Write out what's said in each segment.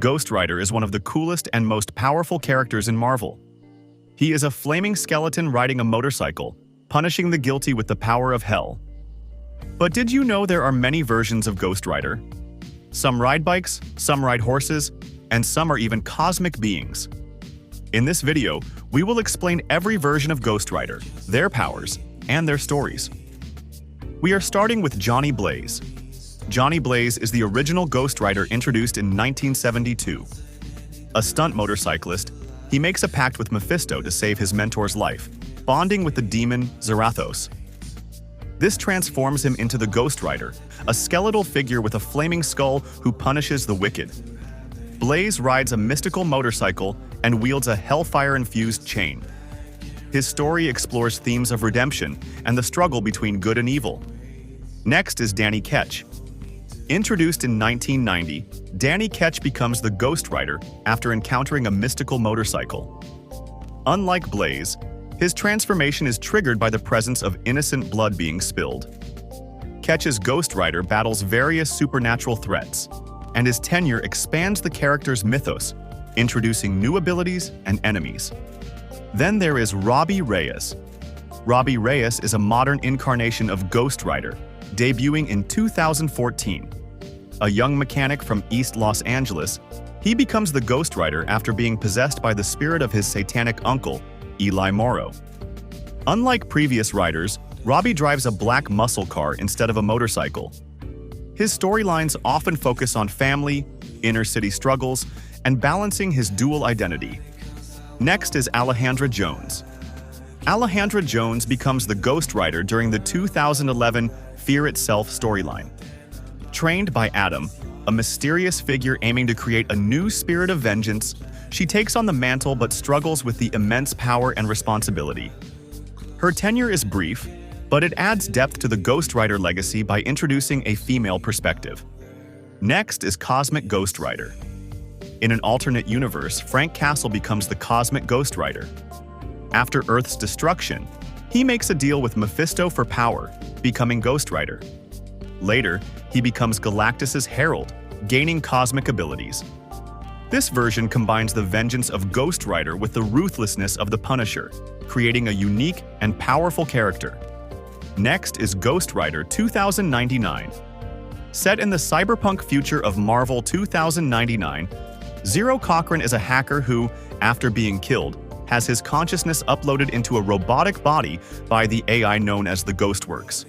Ghost Rider is one of the coolest and most powerful characters in Marvel. He is a flaming skeleton riding a motorcycle, punishing the guilty with the power of hell. But did you know there are many versions of Ghost Rider? Some ride bikes, some ride horses, and some are even cosmic beings. In this video, we will explain every version of Ghost Rider, their powers, and their stories. We are starting with Johnny Blaze. Johnny Blaze is the original Ghost Rider introduced in 1972. A stunt motorcyclist, he makes a pact with Mephisto to save his mentor's life, bonding with the demon Zarathos. This transforms him into the Ghost Rider, a skeletal figure with a flaming skull who punishes the wicked. Blaze rides a mystical motorcycle and wields a hellfire-infused chain. His story explores themes of redemption and the struggle between good and evil. Next is Danny Ketch. Introduced in 1990, Danny Ketch becomes the Ghost Rider after encountering a mystical motorcycle. Unlike Blaze, his transformation is triggered by the presence of innocent blood being spilled. Ketch's Ghost Rider battles various supernatural threats, and his tenure expands the character's mythos, introducing new abilities and enemies. Then there is Robbie Reyes. Robbie Reyes is a modern incarnation of Ghost Rider, debuting in 2014. A young mechanic from East Los Angeles, he becomes the Ghost Rider after being possessed by the spirit of his satanic uncle, Eli Morrow. Unlike previous riders, Robbie drives a black muscle car instead of a motorcycle. His storylines often focus on family, inner-city struggles, and balancing his dual identity. Next is Alejandra Jones. Alejandra Jones becomes the Ghost Rider during the 2011 Fear Itself storyline. Trained by Adam, a mysterious figure aiming to create a new spirit of vengeance, she takes on the mantle but struggles with the immense power and responsibility. Her tenure is brief, but it adds depth to the Ghost Rider legacy by introducing a female perspective. Next is Cosmic Ghost Rider. In an alternate universe, Frank Castle becomes the Cosmic Ghost Rider. After Earth's destruction, he makes a deal with Mephisto for power, becoming Ghost Rider. Later, he becomes Galactus's herald, gaining cosmic abilities. This version combines the vengeance of Ghost Rider with the ruthlessness of the Punisher, creating a unique and powerful character. Next is Ghost Rider 2099. Set in the cyberpunk future of Marvel 2099, Zero Cochran is a hacker who, after being killed, has his consciousness uploaded into a robotic body by the AI known as the Ghostworks.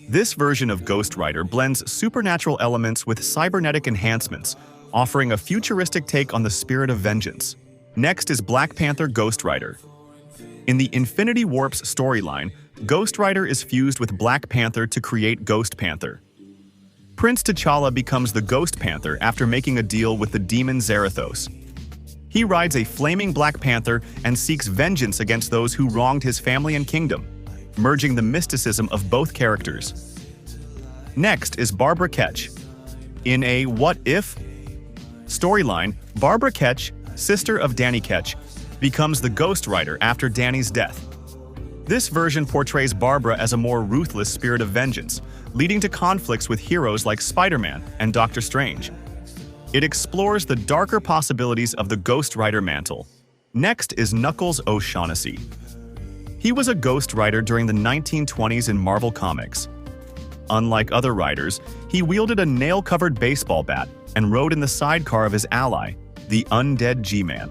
This version of Ghost Rider blends supernatural elements with cybernetic enhancements, offering a futuristic take on the spirit of vengeance. Next is Black Panther Ghost Rider. In the Infinity Warp's storyline, Ghost Rider is fused with Black Panther to create Ghost Panther. Prince T'Challa becomes the Ghost Panther after making a deal with the demon Zarathos. He rides a flaming Black Panther and seeks vengeance against those who wronged his family and kingdom, merging the mysticism of both characters. Next is Barbara Ketch. In a What If? storyline, Barbara Ketch, sister of Danny Ketch, becomes the Ghost Rider after Danny's death. This version portrays Barbara as a more ruthless spirit of vengeance, leading to conflicts with heroes like Spider-Man and Doctor Strange. It explores the darker possibilities of the Ghost Rider mantle. Next is Knuckles O'Shaughnessy. He was a Ghost Rider during the 1920s in Marvel Comics. Unlike other riders, he wielded a nail-covered baseball bat and rode in the sidecar of his ally, the undead G-Man.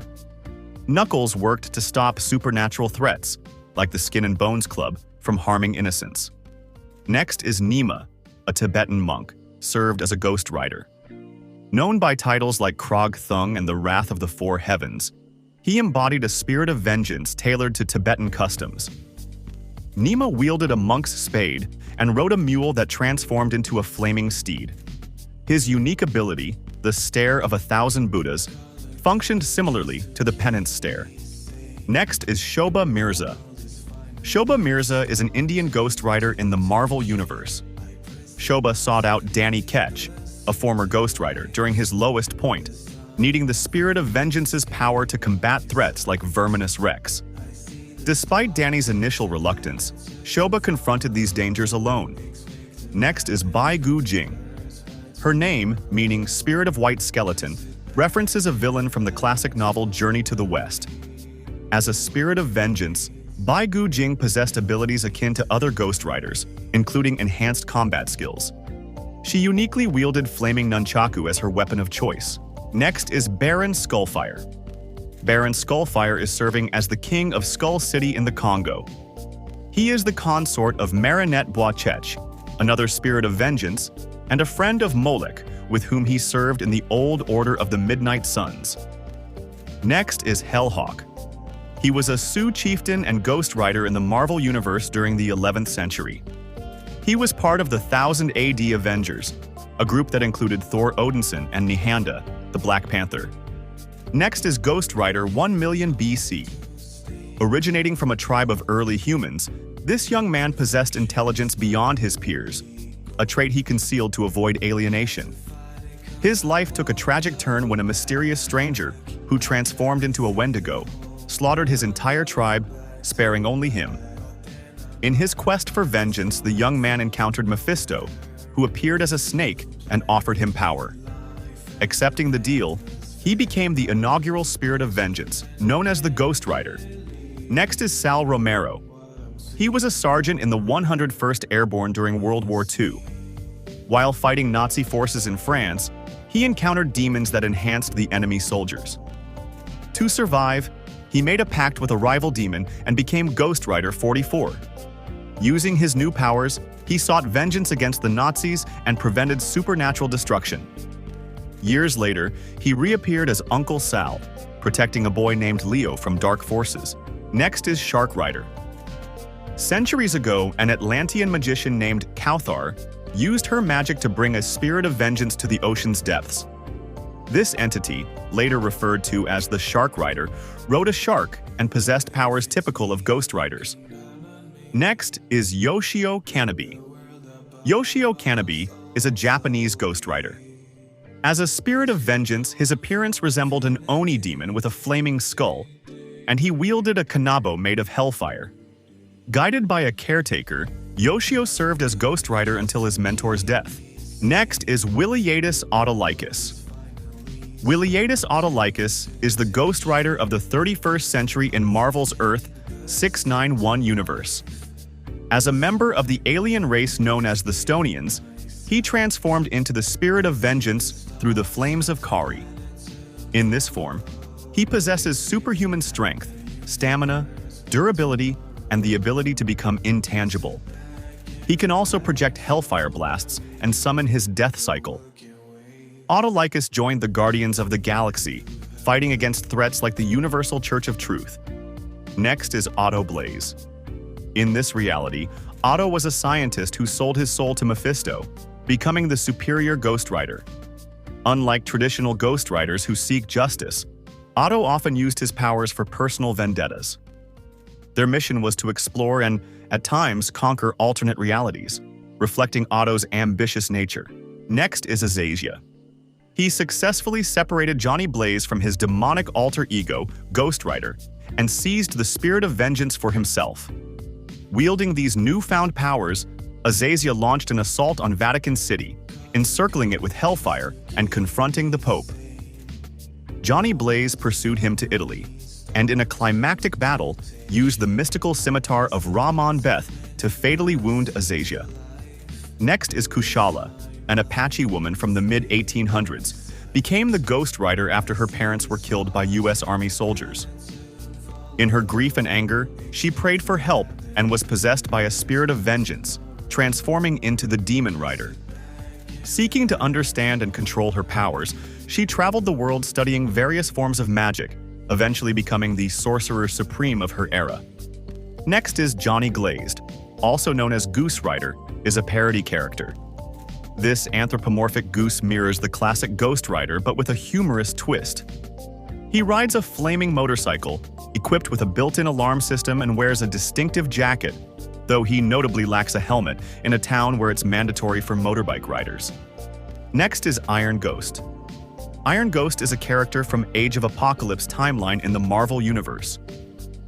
Knuckles worked to stop supernatural threats, like the Skin and Bones Club, from harming innocents. Next is Nima, a Tibetan monk, served as a Ghost Rider. Known by titles like Krog Thung and the Wrath of the Four Heavens, he embodied a spirit of vengeance tailored to Tibetan customs. Nima wielded a monk's spade and rode a mule that transformed into a flaming steed. His unique ability, the Stare of 1,000 Buddhas, functioned similarly to the Penance Stare. Next is Shobha Mirza. Shobha Mirza is an Indian Ghost Rider in the Marvel Universe. Shobha sought out Danny Ketch, a former Ghost Rider, during his lowest point, needing the spirit of vengeance's power to combat threats like Verminous Rex. Despite Danny's initial reluctance, Shobha confronted these dangers alone. Next is Bai Gu Jing. Her name, meaning Spirit of White Skeleton, references a villain from the classic novel Journey to the West. As a spirit of vengeance, Bai Gu Jing possessed abilities akin to other Ghost Riders, including enhanced combat skills. She uniquely wielded flaming nunchaku as her weapon of choice. Next is Baron Skullfire. Baron Skullfire is serving as the king of Skull City in the Congo. He is the consort of Marinette Boachech, another spirit of vengeance, and a friend of Molech, with whom he served in the Old Order of the Midnight Suns. Next is Hellhawk. He was a Sioux chieftain and ghost rider in the Marvel Universe during the 11th century. He was part of the 1000 AD Avengers, a group that included Thor Odinson and Nihanda, the Black Panther. Next is Ghost Rider 1 million BC. Originating from a tribe of early humans, this young man possessed intelligence beyond his peers, a trait he concealed to avoid alienation. His life took a tragic turn when a mysterious stranger, who transformed into a Wendigo, slaughtered his entire tribe, sparing only him. In his quest for vengeance, the young man encountered Mephisto, who appeared as a snake and offered him power. Accepting the deal, he became the inaugural spirit of vengeance, known as the Ghost Rider. Next is Sal Romero. He was a sergeant in the 101st Airborne during World War II. While fighting Nazi forces in France, he encountered demons that enhanced the enemy soldiers. To survive, he made a pact with a rival demon and became Ghost Rider 44. Using his new powers, he sought vengeance against the Nazis and prevented supernatural destruction. Years later, he reappeared as Uncle Sal, protecting a boy named Leo from dark forces. Next is Shark Rider. Centuries ago, an Atlantean magician named Kauthar used her magic to bring a spirit of vengeance to the ocean's depths. This entity, later referred to as the Shark Rider, rode a shark and possessed powers typical of Ghost Riders. Next is Yoshio Kanabi. Yoshio Kanabi is a Japanese Ghost Rider. As a spirit of vengeance, his appearance resembled an Oni demon with a flaming skull, and he wielded a kanabo made of hellfire. Guided by a caretaker, Yoshio served as Ghost Rider until his mentor's death. Next is Wiliatus Autolycus. Wiliatus Autolycus is the Ghost Rider of the 31st century in Marvel's Earth 691 universe. As a member of the alien race known as the Stonians, he transformed into the spirit of vengeance through the flames of Kari. In this form, he possesses superhuman strength, stamina, durability, and the ability to become intangible. He can also project hellfire blasts and summon his death cycle. Autolycus joined the Guardians of the Galaxy, fighting against threats like the Universal Church of Truth. Next is Otto Blaze. In this reality, Otto was a scientist who sold his soul to Mephisto, becoming the superior Ghost Rider. Unlike traditional Ghost Riders who seek justice, Otto often used his powers for personal vendettas. Their mission was to explore and, at times, conquer alternate realities, reflecting Otto's ambitious nature. Next is Azasia. He successfully separated Johnny Blaze from his demonic alter ego, Ghost Rider, and seized the spirit of vengeance for himself. Wielding these newfound powers, Azasia launched an assault on Vatican City, encircling it with hellfire and confronting the Pope. Johnny Blaze pursued him to Italy, and in a climactic battle, used the mystical scimitar of Ramon Beth to fatally wound Azasia. Next is Kushala, an Apache woman from the mid-1800s, became the Ghost Rider after her parents were killed by U.S. Army soldiers. In her grief and anger, she prayed for help and was possessed by a spirit of vengeance, transforming into the Demon Rider. Seeking to understand and control her powers, she traveled the world studying various forms of magic, eventually becoming the Sorcerer Supreme of her era. Next is Johnny Glazed, also known as Goose Rider, is a parody character. This anthropomorphic goose mirrors the classic Ghost Rider but with a humorous twist. He rides a flaming motorcycle, equipped with a built-in alarm system and wears a distinctive jacket, though he notably lacks a helmet in a town where it's mandatory for motorbike riders. Next is Iron Ghost. Iron Ghost is a character from Age of Apocalypse timeline in the Marvel Universe.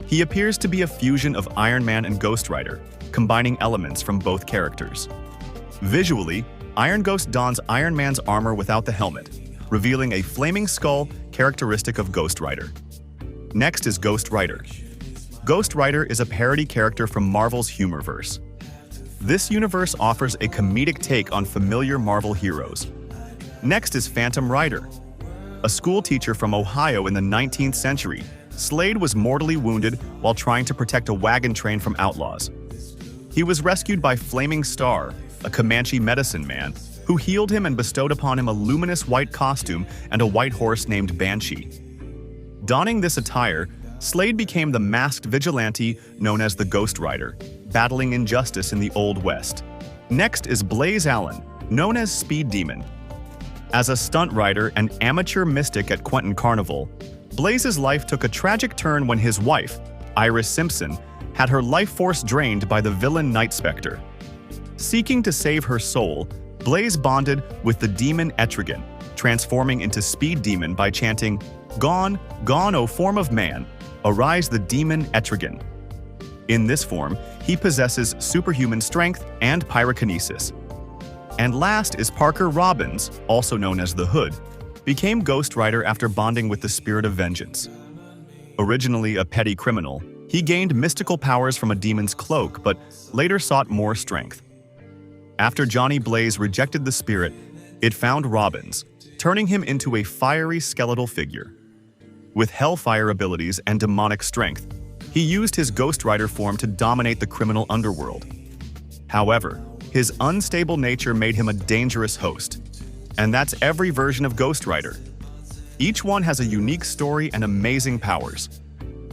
He appears to be a fusion of Iron Man and Ghost Rider, combining elements from both characters. Visually, Iron Ghost dons Iron Man's armor without the helmet, revealing a flaming skull characteristic of Ghost Rider. Next is Ghost Rider. Ghost Rider is a parody character from Marvel's Humorverse. This universe offers a comedic take on familiar Marvel heroes. Next is Phantom Rider. A school teacher from Ohio in the 19th century, Slade was mortally wounded while trying to protect a wagon train from outlaws. He was rescued by Flaming Star, a Comanche medicine man, who healed him and bestowed upon him a luminous white costume and a white horse named Banshee. Donning this attire, Slade became the masked vigilante known as the Ghost Rider, battling injustice in the Old West. Next is Blaze Allen, known as Speed Demon. As a stunt rider and amateur mystic at Quentin Carnival, Blaze's life took a tragic turn when his wife, Iris Simpson, had her life force drained by the villain Night Spectre. Seeking to save her soul, Blaze bonded with the demon Etrigan, transforming into Speed Demon by chanting, "Gone, gone, O form of man, arise the demon Etrigan." In this form, he possesses superhuman strength and pyrokinesis. And last is Parker Robbins, also known as the Hood, became Ghost Rider after bonding with the Spirit of Vengeance. Originally a petty criminal, he gained mystical powers from a demon's cloak, but later sought more strength. After Johnny Blaze rejected the spirit, it found Robbins, turning him into a fiery skeletal figure. With hellfire abilities and demonic strength, he used his Ghost Rider form to dominate the criminal underworld. However, his unstable nature made him a dangerous host. And that's every version of Ghost Rider. Each one has a unique story and amazing powers.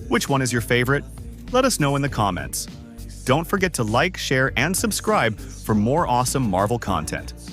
Which one is your favorite? Let us know in the comments. Don't forget to like, share, and subscribe for more awesome Marvel content.